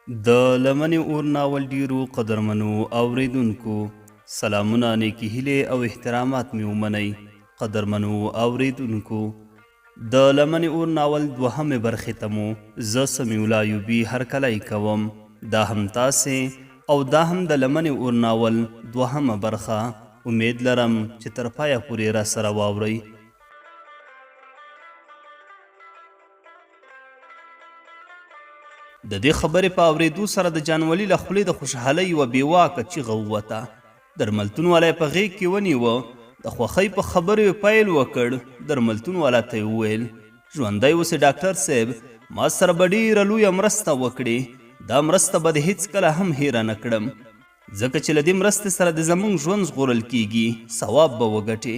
د لمنې اور ناول ډیرو قدرمنو اوریدونکو سلامونه، نیکې هیلې او احترامات مې ومنئ. قدرمنو اوریدونکو، د لمنې اور ناول دوهمې برخې ته مو زه سمیع الله ایوبي هرکلی کوم. دا هم تاسې او دا هم د لمنې اور ناول دوهمه برخه. امید لرم چې تر پایه پورې راسره واورئ. د دې خبرې په اورېدو سره د جانولي له خولې د خوشحالۍ یوه بېواکه چیغه ووته. درملتون والا یې په غېږ کې ونیوه، د خوښۍ په خبرو یې پیل وکړ. درملتون والا ته یې وویل، ژوندی اوسې ډاکټر صاحب، ما سره به ډېره لویه مرسته وکړې. دا مرسته به دې هېڅکله هم هیره نه کړم، ځکه چې له دې مرستې سره د زموږ ژوند ژغورل کیږي، ثواب به وګټې.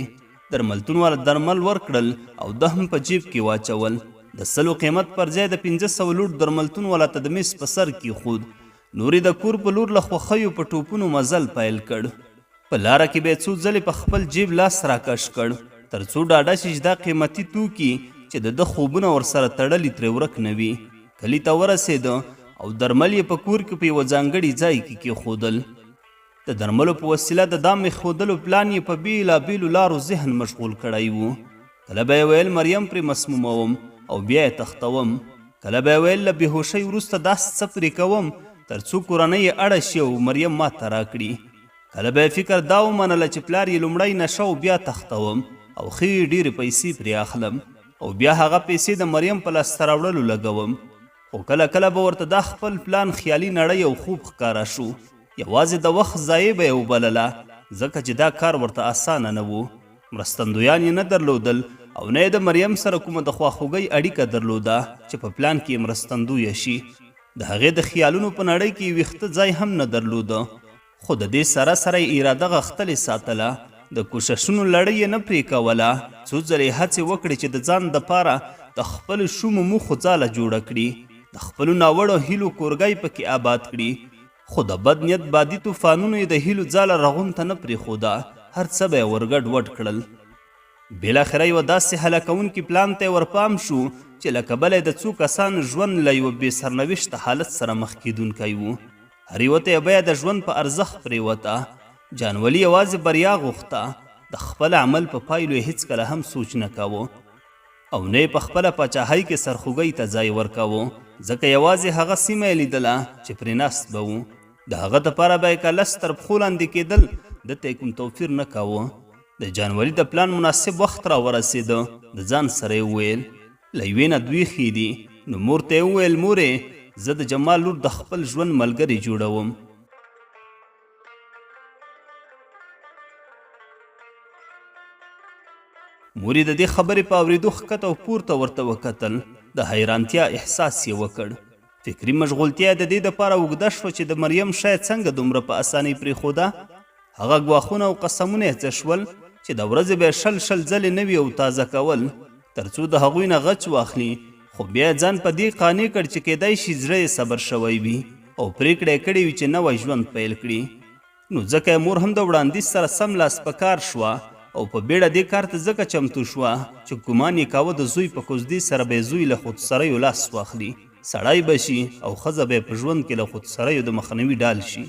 درملتون والا درمل ورکړل او ده هم په جیب کې واچول. د 100 قیمت پر ځای د 500 لوټ درملتون والا ته د میز په سر کېښود. نور یې د کور په لور له خوښیو په ټوپونو مزل پیل کړ. په لاره کې به یې څو ځلې په خپل جیب لاس راکش کړ، تر څو ډاډه شي چې دا قیمتي توکي چې د ده خوبونه ورسره تړلي ترې ورک نه وي. کلي ته ورسېده او درمل یې په کور کې په یوه ځانګړي ځای کې کېښودل. د درملو په وسیله د دام ایښودلو پلان یې په بېلابېلو لارو ذهن مشغول کړی و. کله به یې ویل مریم پرې مسموموم او بیا یې تختوم، کله به یې ویل له بېهوشۍ وروسته داسې څه پرې کوم تر څو کورنۍ یې اړه شي او مریم ما ته راکړي. کله به یې فکر دا ومنله چې پلار یې لومړی نشه او بیا تختوم او ښې ډېرې پیسې پرې اخلم او بیا هغه پیسې د مریم په لاسته راوړلو لګوم. خو کله کله به ورته دا خپل پلان خیالي نړۍ او خوب ښکاره شو. یوازې د وخت ضایع به یې وبلله، ځکه چې دا کار ورته اسانه نه و. مرستندویان یې نه درلودل او نه یې د مریم سره کومه د خواخوږۍ اړیکه درلوده چې په پلان کې یې مرستندویه شي. د هغې د خیالونو په نړۍ کې یې ویښته ځای هم نه درلوده، خو د دې سره سره یې اراده غښتلې ساتله. د کوششونو لړۍ یې نه پرې کوله. څو ځلې یې هڅې وکړې چې د ځان دپاره د خپلو شومو موخو ځاله جوړه کړي، د خپلو ناوړو هیلو کورګی پکې آباد کړي. خو د بد نیت بادي طوفانونو یې د هیلو ځاله رغون ته نه پرېښوده. هر څه به یې ورګډ وډ کړل. بالاخره یوه داسې هلاکونکي پلان ته یې ورپام شو چې له کبله یې د څو کسانو ژوند له یوه بې سرنوشته حالت سره مخ کیدونکی و. هر یوه ته یې بیه د ژوند په ارزښت پرېوته. جانولي یوازې بریا غوښته، د خپل عمل په پایلو یې هېڅکله هم سوچ نه کاوه او نه یې په خپله پاچاهۍ کې سرخوږۍ ته ځای ورکاوه، ځکه یوازې هغه سیمه یې لیدله چې پرې ناست به و. د هغه دپاره به یې که لس تر پښو لاندې کېدل ده ته یې کوم توفیر نه کاوه. د جانولي د پلان مناسب وخت را ورسېده. د ځان سره یې وویل، له یوې نه دوی ښې دي. نو مور ته یې وویل، مورې، زه د جمال لور د خپل ژوند ملګرې جوړوم. مور یې د دې خبرې په اورېدو ښکته او پورته ورته وکتل. د حیرانتیا احساس یې وکړ. فکري مشغولتیا د دې دپاره اوږده شوه چې د مریم شاید څنګه دومره په اسانۍ پرېښوده. هغه ګواښونه او قسمونه یې څه شول چې د ورځې به یې شل ځلې نوي او تازه کول تر څو د هغوی نه غچ واخلي. خو بیا یې ځان په دې قانع کړ چې کیدای شي زړه یې صبر شوی وي او پرېکړه یې کړې وي چې نوی ژوند پیل کړي. نو ځکه یې مور هم د وړاندیز سره سم لاس په کار شوه او په بیړه دې کار ته ځکه چمتو شوه چې ګمان یې کاوه د زوی په کوزدې سره به یې زوی له خودسریو لاس واخلي، سړی به شي او ښځه به یې په ژوند کې له خودسریو د مخنیوي ډال شي.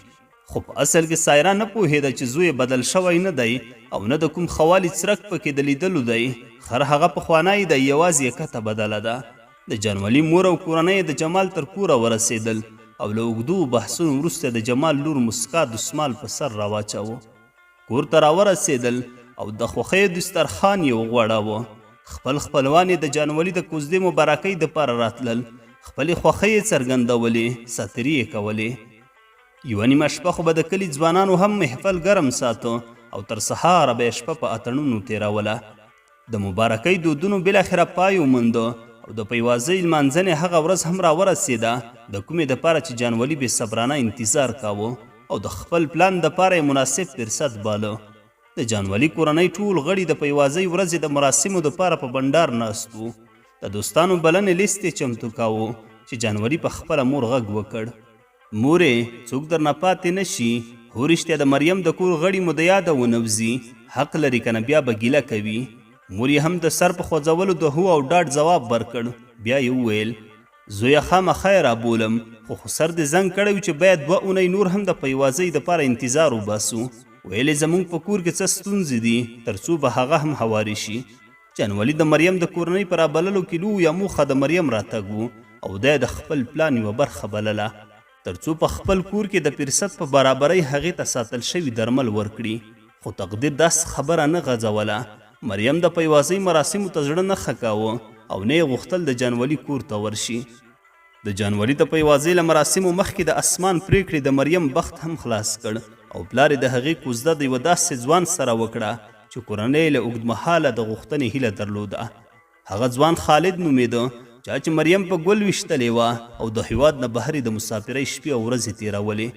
خو په اصل کې سایرا نه پوهېده چې زوی بدل شوی نه دی او نه د کوم خوالي څرک پکې د لیدلو دی. خر هغه پخوانی دی، یوازې یې کته بدله ده. د جانولي مور او کورنۍ د جمال تر کوره ورسېدل او له اوږدو بحثونو وروسته د جمال لور مسکا دسمال په سر راواچوه. کور ته راورسېدل او د خوښۍ دسترخوان یې وغوړاوه. خپل خپلوان یې د جانولي د کوزدې مبارکۍ دپاره راتلل. خپلې خوښۍ یې څرګندولې، ساتري یې کولې. یوه نیمه شپه خو به د کلي ځوانانو هم محفل ګرم ساته او تر سهاره به یې شپه په اتڼونو تېروله. د مبارکۍ دودونو بالاخره پای ومونده او د پیوازۍ لمانځنې هغه ورځ هم راورسېده، د کومې دپاره چې جانولي بې صبرانه انتظار کاوه او د خپل پلان دپاره یې مناسب فرصت باله. د جانولي کورنۍ ټول غړي د پیوازۍ ورځې د مراسمو دپاره په بنډار ناست وو. د دوستانو بلنې لیست یې چمتو کاوه چې جانولي په خپله مور غږ وکړ، مورې، څوک درنه پاتې نه شي. هو رښتیا د مریم د کور غړي مو د یاده ونوځي، حق لري که نه بیا به ګیله کوي. مور یې هم د سر په خوځولو د هو او ډاډ ځواب ورکړ. بیا یې وویل، زویه خامخا یې رابولم خو سر دې زنګ کړی و چې باید 2 اونۍ نور هم د پیوازۍ دپاره انتظار وباسو. ویلې زموږ په کور کې څه ستونزې دي تر څو به هغه هم هواري شي. جانولي د مریم د کورنۍ په رابللو کې لویه موخه د مریم راتګ و او دی د خپل پلان یوه برخه بلله تر څو په خپل کور کې د فرصت په برابرۍ هغې ته ساتل شوي درمل ورکړي. خو تقدیر داسې خبره نه غځوله. مریم د پیوازۍ مراسمو ته زړه نه ښه کاوه او نه یې غوښتل د جانولي کور ته ورشي. د جانولي د پیوازۍ له مراسمو مخکې د اسمان پریکړې د مریم بخت هم خلاص کړ او پلار یې د هغې کوزده د یوه داسې ځوان سره وکړه چې کورنۍ له اوږدمهاله د غوښتنې هیله درلوده. هغه ځوان خالد نومېده چې مریم په ګل ویشتلې وه او د هیواد نه بهر د مسافرۍ شپې او ورځې تېرولې.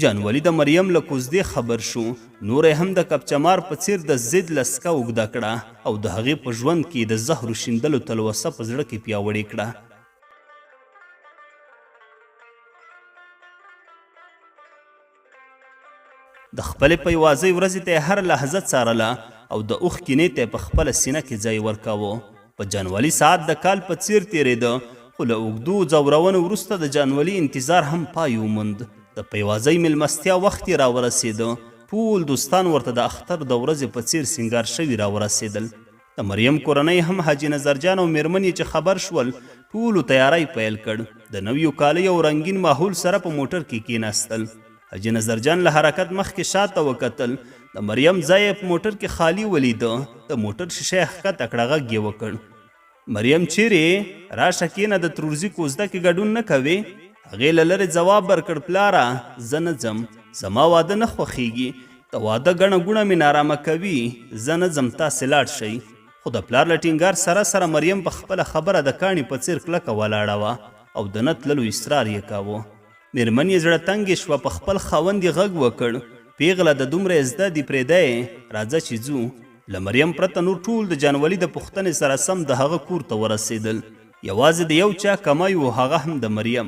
جانولي د مریم له کوزدې خبر شو. نور هم د کپچمار په څیر د ضد لسکه اوږده کړه او د هغې په ژوند کې د زهرو شیندلو تلوسه په زړه کې پیاوړې کړه. د خپلې پیوازۍ ورځې ته یې هر لحظه څارله او د اوښ کینې ته یې په خپله سینه کې ځای ورکاوه. په جانولي ساعت د کال په څیر تېرېده خو له اوږدو ځورونو وروسته د جانولي انتظار هم پای وموند. د پیوازۍ میلمستیا وخت یې راورسېده. ټول دوستان ورته د اختر د ورځې په څیر سینګار شوي راورسېدل. د مریم کورنۍ هم حاجي نظرجان او میرمن یې چې خبر شول ټولو تیاری پیل کړ. د نویو کالیو او رنګین ماحول سره په موټر کې کېناستل. حاجي نظرجان له حرکت مخکې شاته وکتل. د مریم ځای یې په موټر کې خالی ولیده. د موټر شیشه یې ښکته کړه. غږ یې وکړ مریم چیرې راشه کېنه د ترورزي کوزده کې ګډون نه کوې. هغې له لرې ځواب ورکړ پلاره زه نه ځم. زما واده نه خوښیږي. د واده ګڼه ګوڼه مې نارامه کوي. زه نه ځم تاسې لاړ شئ. خو د پلار له ټینګار سره سره مریم په خپله خبره د کاڼي په څیر کلکه ولاړه وه او د نه تللو اصرار یې کاوه. میرمن یې زړه تنګې شوه. په خپل خاوند یې غږ وکړ پیغله د دومره زده دي پرېږدی راځه چې ځو. له مریم پرته نور ټول د جانولي د پوښتنې سره سم د هغه کور ته ورسېدل. یوازې د یو چا کمی و هغه هم د مریم.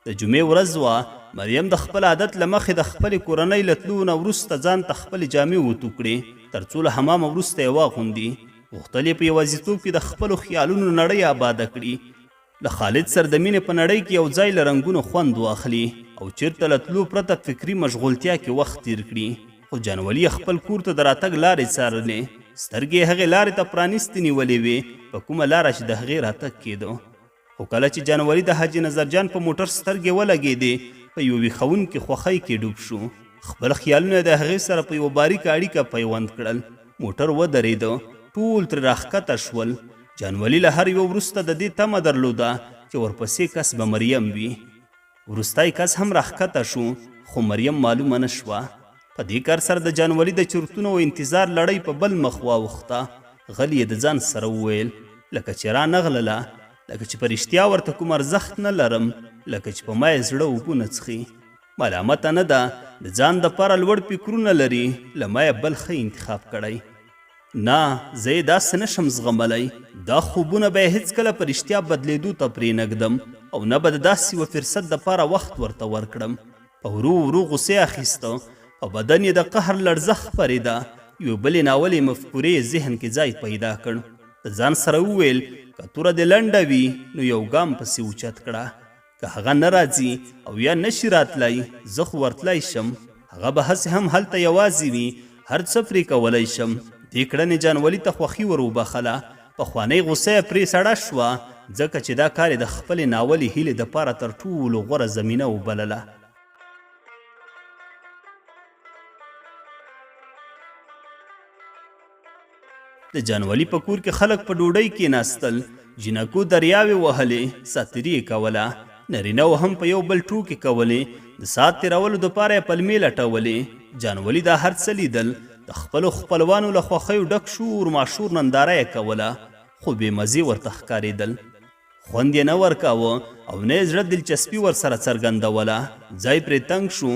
د جمعې ورځ وه. مریم د خپل عادت له مخې د خپلې کورنۍ له تلو نه وروسته ځان ته خپلې جامې وتو کړې تر څو له حمامه وروسته یې واغوندي. غوښتل یې په یوازیتوب کې د خپلو خیالونو نړۍ آباده کړي. له خالد سره د مینې په نړۍ کې یو ځای له رنګونو خوند واخلي او چیرته له تلو پرته فکري مشغولتیا کې وخت تیر کړي. خو جانولي خپل کور ته د راتګ لارې څارلې. سترګې هغې لارې ته پرانیستې نیولې وې په کومه لاره چې د هغې راتګ کېده. خو کله چې جانولي د حاجي نظرجان په موټر سترګې ولګېدې په یوه ویښونکې خوښۍ کې ډوب شو. خپل خیالونه د هغې سره په یوه باریکه اړیکه پیوند کړل. موټر ودرېده. ټول ترې راښکته شول. جانولي له هر یو وروسته د دې تمه درلوده چې ورپسې کس به مریم وي. وروستی کس هم راښکته شو خو مریم معلومه نه شوه. په دې کار سره د جانولي د چورتونو او انتظار لړۍ په بل مخ واوښته. غل یې د ځان سره وویل لکه چې را نغلله، لکه چې په رښتیا ورته کوم ارزښت نه لرم، لکه چې په ما یې زړه اوبه نه څښي. ملامته نه ده، د ځان دپاره لوړ فکرونه لري، له ما یې بل ښه انتخاب کړی. نه، زه یې داسې نشم زغملی. دا خوبونه به یې هېڅکله په رښتیا بدلېدو ته پرېنږدم او نه به د داسې یوه فرصت دپاره وخت ورته ورکړم. په ورو ورو غوسې اخیسته، په بدن یې د قهر لړزه خپرېده. یو بلې ناولې مفکورې یې ذهن کې ځای پیدا کړ. د ځان سره وویل که توره دې لنډه وي نو یو ګام پسې اوچت کړه. که هغه نه راځي او یا نشي راتلی، زه خو ورتلی شم. هغه به هسې هم هلته یوازې وي، هر څه پرې کولی شم. دې کړنې جانولي ته خوښي ور وبخله. پخوانۍ غوسه یې پرې سړه شوه، ځکه چې دا کار یې د خپلې ناولې هیلې دپاره تر ټولو غوره زمینه وبلله. د جانولي په کور کې خلک په ډوډۍ کېناستل. جینکو دریاوې وهلې، ساتري یې کوله. نرینهو هم په یو بل ټوکې کولې. د ساعت تېرولو دپاره یې پلمې لټولې. جانولي دا هر څه لیدل. د خپلو خپلوانو له خوښیو ډک شور ماشور ننداره یې کوله، خو بېمزې ورته ښکارېدل. خوند یې نه ورکاوه او نه یې زړه دلچسپي ورسره څرګندوله. ځای پرې تنګ شو.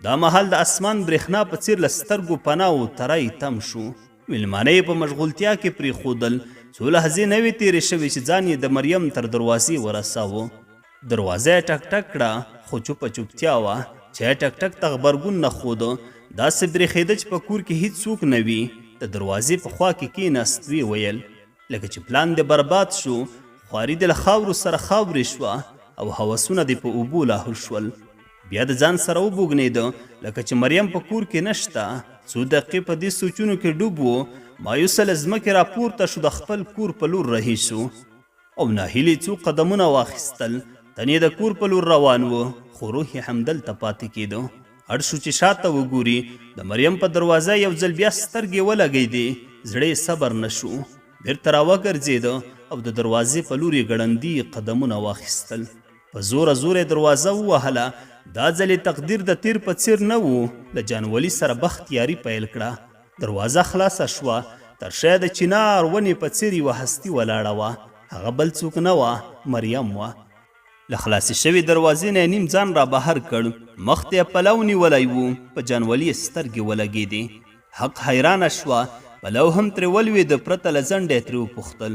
دا مهال د اسمان برېښنا په څېر له سترګو پناه و تری تم شو. مېلمانه یې په مشغولتیا کې پرېښودل. څو لحظې نه وې تېرې شوې چې ځان یې د مریم تر دروازې ورساوه. دروازه یې ټک ټک کړه، خو چوپه چوپتیا وه. چې یې ټک ټک ته غبرګون نه ښوده. داسې برېښېده چې په کور کې هېڅ څوک نه وي. د دروازې په خوا کې کېناست. ویې ویل لکه چې پلان دې برباد شو، خواري د له خاورو سره خاورې شوه او هوسونه دې په اوبو لاهو شول. بیا د ځان سره وبوږنېده لکه چې مریم په کور کې نشته. څو دقیقې په دې سوچونو کې ډوب و. مایوسه له ځمکې راپورته شو، د خپل کور په لور رهي شو او ناهیلې څو قدمونه واخیستل. تن یې د کور په لور روان و، خو روح یې همدلته پاتې کېده. اړ شو چې شاته وګوري. د مریم په دروازه یو ځل بیا سترګې ولګېدې. زړه یې صبر نه شو. بېرته راوګرځېده او د دروازې په لور یې ګړندي قدمونه واخیستل. په زوره زوره یې دروازه ووهله. دا ځل یې تقدیر د تیر په څیر نه و. له جانولي سره بختیاري پیل کړه. دروازه خلاصه شوه. تر شا د چنار ونې په څیر یوه هستي ولاړه وه. هغه بل څوک نه وه، مریم وه. له خلاصې شوې دروازې نه یې نیم ځان را بهر کړ. مخ ته یې پلو نیولی و. په جانولي یې سترګې ولګېدې. حق حیرانه شوه. پلو هم ترې ولوېده. پرته له ځنډه یې ترې وپوښتل،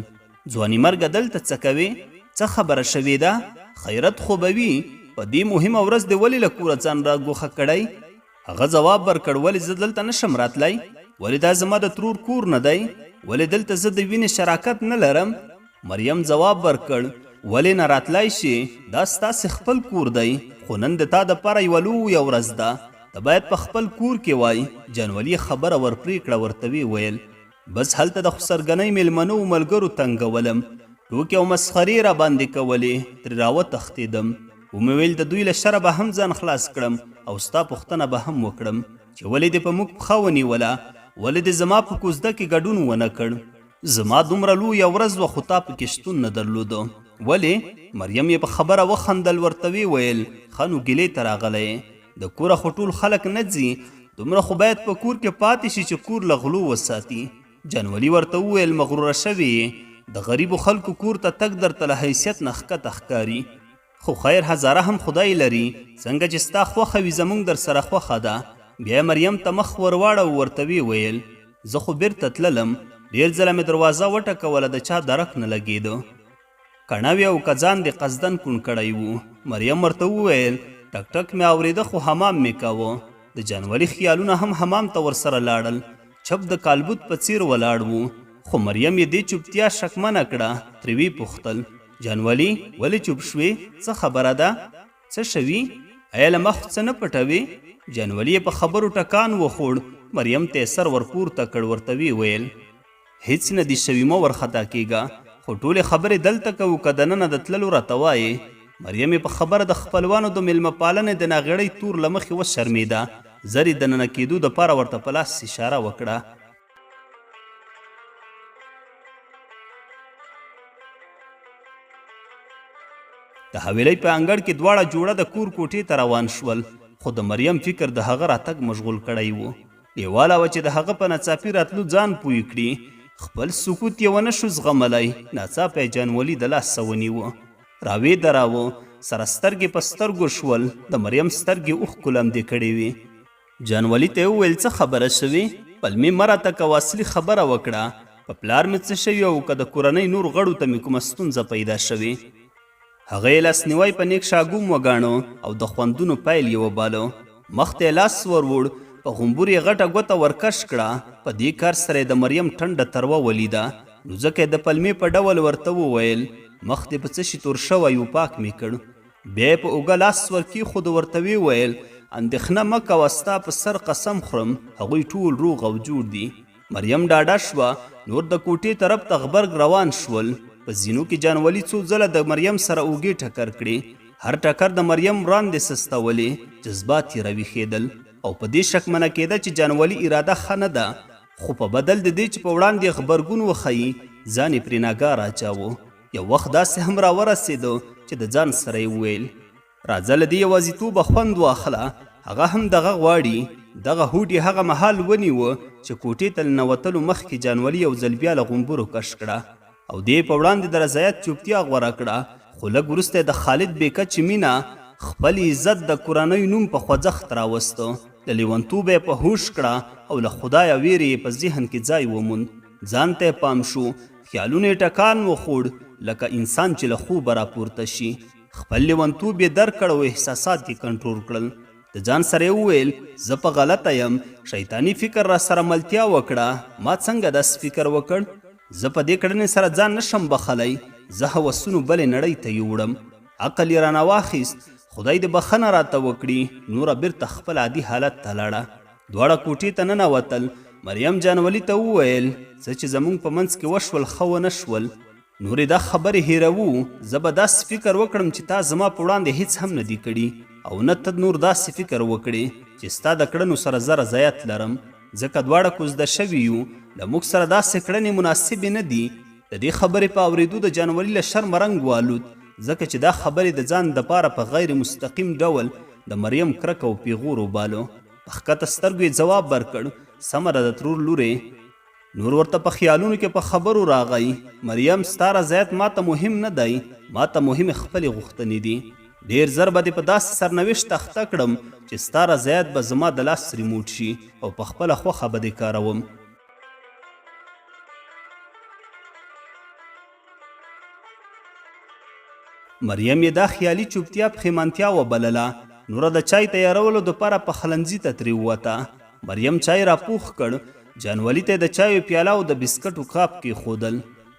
ځواني مرګه دلته څه کوې؟ څه خبره شوې ده؟ خیرت خو به وي. په دې مهمه ورځ دې ولې له کوره ځان را ګوښه کړی؟ هغه ځواب ورکړ، ولې زه دلته نشم راتلی؟ ولې دا زما د ترور کور نه دی؟ ولې دلته زه د وینې شراکت نه لرم؟ مریم ځواب ورکړ، ولې نه راتلی شي؟ دا ستاسې خپل کور دی، خو نن د تا دپاره یوه لویه ورځ ده. ته باید په خپل کور کې وای. جانولي خبره ورپرې کړه. ورته ویې ویل، بس هلته د خسرګنۍ میلمنو ملګرو تنګولم. ټوکې او مسخرې را باندې کولې. ترې راوتښتېدم. ومې ویل د دوی له شره به هم ځان خلاص کړم او ستا پوښتنه به هم وکړم چې ولې دې په موږ پښه ونیوله؟ ولې دې زما په کوزده کې ګډون ونه کړ؟ زما دومره لویه ورځ وه، خو تا پکې شتون نه درلوده. ولې؟ مریم یې په خبره وخندل. ورته ویې ویل، ښه نو ګیلې ته راغلی یې. د کوره خو ټول خلک نه ځي. دومره خو باید په کور کې پاتې شي چې کور له غلو وساتي. جانولي ورته وویل، مغروره شوې یې. د غریبو خلکو کور ته تګ درته له حیثیت نه ښکته ښکاري. خو خیر هزاره هم خدای لري. څنګه چې ستا خوښه وي زموږ در سره خوښه ده. بیا مریم ته مخ ورواړه. ورته ویې ویل، زه خو بیرته تللم. ډېر ځله مې دروازه وټکوله، د چا درک نه لګېده. کڼوې او کځان دې قصدن کوڼ کړی و. مریم ورته وویل، ټک ټک مې اورېده، خو حمام مې کاوه. د جانولي خیالونه هم حمام ته ورسره لاړل. چپ د کالبوت په څیر ولاړ و. خو مریم یې دې چوپتیا شکمنه کړه. ترې ویې پوښتل، جانولي ولې چوپ شوې؟ څه خبره ده؟ څه شوي؟ ایا له مخ څه نه پټوې؟ جانولي یې په خبرو ټکان وخوړ. مریم ته یې سر ورپورته کړ. ورته ویې ویل، هیڅ نه دي شوي، مه ورخطا کېږه. خو ټولې خبرې دلته کوو، که دننه د تللو راته وایې. مریم یې په خبره د خپلوانو د میلمه پالنې د ناغېړۍ تور له مخې وشرمېده. زر یې دننه کېدو دپاره ورته په لاس اشاره وکړه. د حویلۍ په انګړ کې دواړه جوړه د کور کوټې ته روان شول. خو د مریم فکر د هغه راتګ مشغول کړی و. لیواله وه چې د هغه په ناڅاپي راتلو ځان پوی کړي. خپل سکوت یې ونه شو زغملی. ناڅاپه یې جانولي د لاسه ونیوه. راویې دراوه. سره سترګې په سترګو شول. د مریم سترګې اوښکو لمدې کړې وې. جانولي ته یې وویل، څه خبره شوې؟ پلمې مه راته کوه، اصلي خبره وکړه. په پلار مې څه شوي او که د کورنۍ نور غړو ته مې کومه ستونزه پیدا شوې؟ هغه یې لاسنیوی په نیک شاګوم وګاڼو او د خوندونو پیل یې وباله. مخ ته یې لاس وروړ. په غومبور یې غټه ګوته ورکش کړه. په دې کار سره یې د مریم ټنډه تروه ولیده. نو ځکه یې د پلمې په ډول ورته وویل، مخ دې په څه شي تور شوی و، پاک مې کړ. بیا یې په اوږه لاس ورکېښود. ورته ویې ویل، اندېښنه مه کوه، ستا په سر قسم خورم هغوی ټول روغ او جوړ دي. مریم ډاډه شوه. نور د کوټې طرف ته غبرګ روان شول. په زینو کې جانولي څو ځله د مریم سره اوږې ټکر کړې. هر ټکر د مریم وړاندې سستولې. جذبات یې راویښېدل او په دې شکمنه کېده چې جانولي اراده ښه نه ده. خو په بدل د دې چې په وړاندې غبرګون وښیي، ځان یې پرې ناګاه راچاوه. یو وخت داسې هم راورسېده چې د ځان سره یې وویل، راځه له دې یوازیتوبه خوند واخله. هغه هم دغه غواړي. دغه هوډ یې هغه مهال ونیوه چې کوټې ته له نوتلو مخکې جانولي یو ځل بیا له غومبرو کش کړه او دې په وړاندې د رضایت چوپتیا غوره کړه. خو لږ وروسته د خالد بې کچې مینه خپل عزت د کورنۍ نوم په خوځښت راوسته. د لیونتوبه یې په هوش کړه او له خدایه ویرې یې په ذهن کې ځای وموند. ځان ته یې پام شو. خیالونه یې ټکان وخوړ لکه انسان چې له خوبه راپورته شي. خپل لیونتوب یې درک کړ او احساسات یې کنټرول کړل. د ځان سره یې وویل، زه په غلطه یم. شیطاني فکر را سره ملتیا وکړه. ما څنګه داسې فکر وکړ؟ زه په دې کړنې سره ځان نشم بخلی. زه هوسونو بلې نړۍ ته یوړم. عقل یې رانه واخیست، خدای دې بخښنه راته وکړي. نوره بیرته خپل عادي حالت ته لاړه. دواړه کوټې ته ننوتل. مریم جانولي ته وویل څه چې زموږ په منځ کې وشول ښه ونه شول. نورې دا خبرې هیروو. زه به داسې فکر وکړم چې تا زما په وړاندې هیڅ هم نه دي کړي، او نه ته نور داسې فکر وکړې چې ستا د کړنو سره زه رضایت لرم، ځکه دواړه کوزده شوي یو. له موږ سره داسې کړنې مناسبې نه دي. د دې خبرې په اورېدو د جانولي له شرمه رنګ والوت، ځکه چې دا خبرې د ځان دپاره په غیر مستقیم ډول د مریم کرکه او پیغور وبالو. په ښکته سترګو یې ځواب ورکړ سمه ده د ترور لورې. نور ورته په خیالونو کې په خبرو راغی. مریم ستا رضایت ماته مهم نه دی، ماته مهمې خپلې غوښتنې دي. ډېر زر به دې په داسې سرنوشت اخته کړم چې ستا رضایت به زما د لاس ریموټ شي او په خپله خوښه به دې کاروم. مریم یې دا خیالي چوپتیا پښیمانتیا وبلله. نوره د چای تیارولو دپاره پخلنځي ته ترې ووته. مریم چای راپوخ کړ. جانولي ته د چایو پیاله او د بسکټو کاپ کېښودل.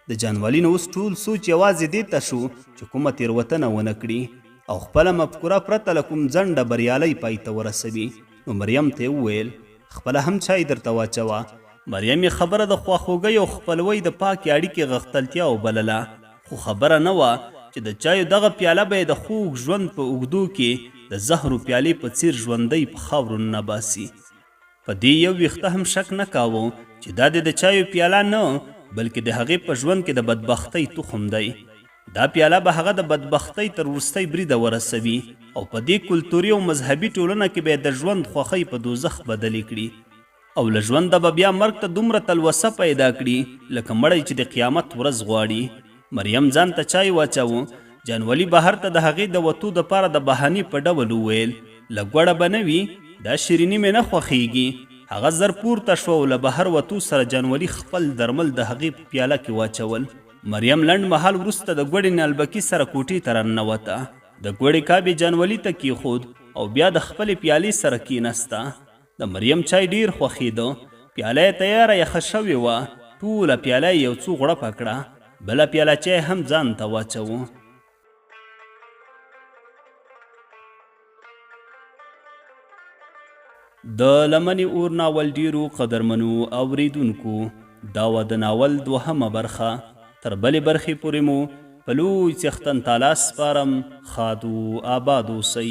د جانولي نه اوس ټول سوچ یوازې دې ته شو چې کومه تېروتنه ونه کړي او خپله مفکوره پرته له کوم ځنډه بریالی پای ته ورسوي. نو مریم ته یې وویل خپله هم چای درته واچوه. مریم یې خبره د خواخوږۍ او خپلوۍ د پاکې اړیکې غښتلتیا وبلله، خو خبره نه وه چې د چایو دغه پیاله به یې د خوږ ژوند په اوږدو کې د زهرو پیالې په څیر ژوندی په خاورو ننباسي. په دې یو ویښته هم شک نه کاوه چې دا د چایو پیاله نه بلکې د هغې په ژوند کې د بدبختۍ تخم دی. دا پیاله به هغه د بدبختۍ تر وروستۍ بریده ورسوي او په دې کلتوري او مذهبي ټولنه کې به د ژوند خوښۍ په دوزخ بدلې کړي او له ژونده به بیا مرګ ته دومره تلوسه پیدا کړي لکه مړی چې د قیامت ورځ غواړي. مریم ځان ته چای واچوه. جانولي بهر ته د هغې د وتو دپاره د بهانې په ډول وویل لږ ګوړه به نه وي، دا شیریني مې نه خوښیږي. هغه زر پورته شوه او له بهر وتو سره جانولي خپل درمل د هغې په پیاله کې واچول. مریم لنډ مهال وروسته د ګوړې نالبکي سره کوټې ته راننوته. د ګوړې کاب یې جانولي ته کېښود او بیا د خپلې پیالې سره کېناسته. د مریم چای ډېر خوښېده. پیاله یې تیاره یخه شوې وه. ټوله پیاله یې یو څو غوړپه کړه. بله پیاله چای هم ځان ته واچوه. د لمنې اور ناول ډیرو قدرمنو اوریدونکو، دا وه د ناول دوهمه برخه. تر بلې برخې پورې مو په لوی څښتن تعالی سپارم. ښاد و آباد اوسئ.